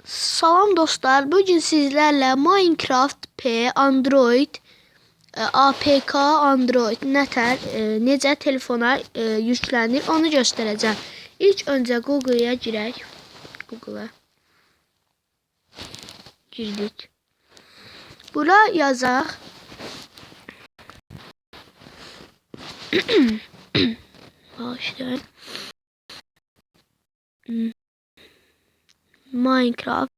Salam dostlar, bugün sizlerle Minecraft P Android APK Android necə telefona yüklənir onu göstərəcəm. İlk öncə Google'a girək. Google'a girdik. Bura yazaq. Başlayalım. Minecraft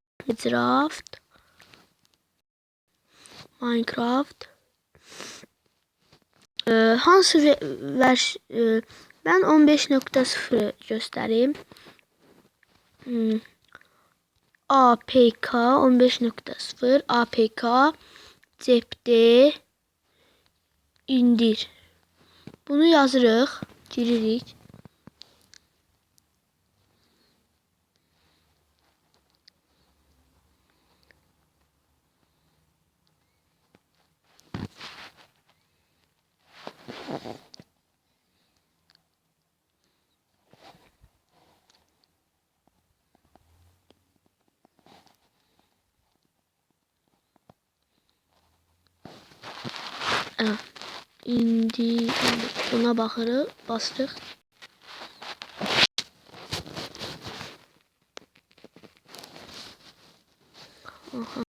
hansı ben 15.0 göstereyim. APK 15.0 APK cepte indir. Bunu yazırıq, giririk. İndi buna baxırıq, bastıq. Aha.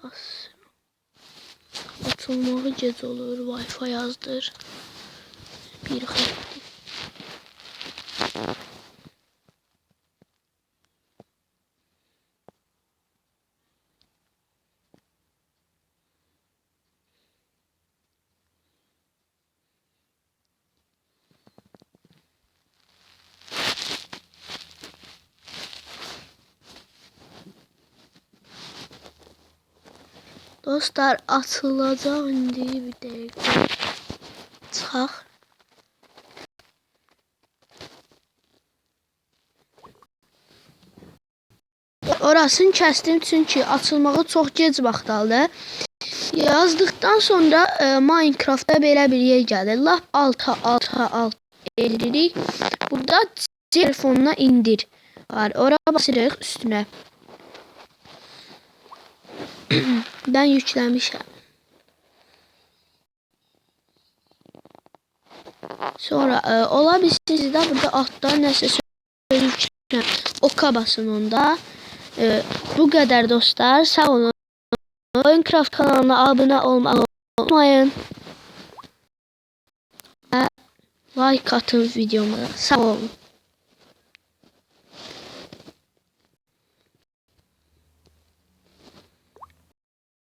Bas. Açılmağı gec olur, Wi-Fi yazdır. Bir xətt. Dostlar açılacaq indi bir dəqiqə. Çıxaq. Orasını kəsdim çünki açılmağı çox gec vaxt aldı. Yazdıqdan sonra Minecraftda belə bir yer gəlir. Lap alta edirik. Burada telefonuna indir var. Oraya basırıq üstünə. Ben yükləmişəm. Sonra ola bilsin də burada altda nəsə yüklən. Oka basın onda. Bu qədər dostlar. Sağ olun. Minecraft kanalına abunə olmağı unutmayın. Like atın videoma. Sağ olun.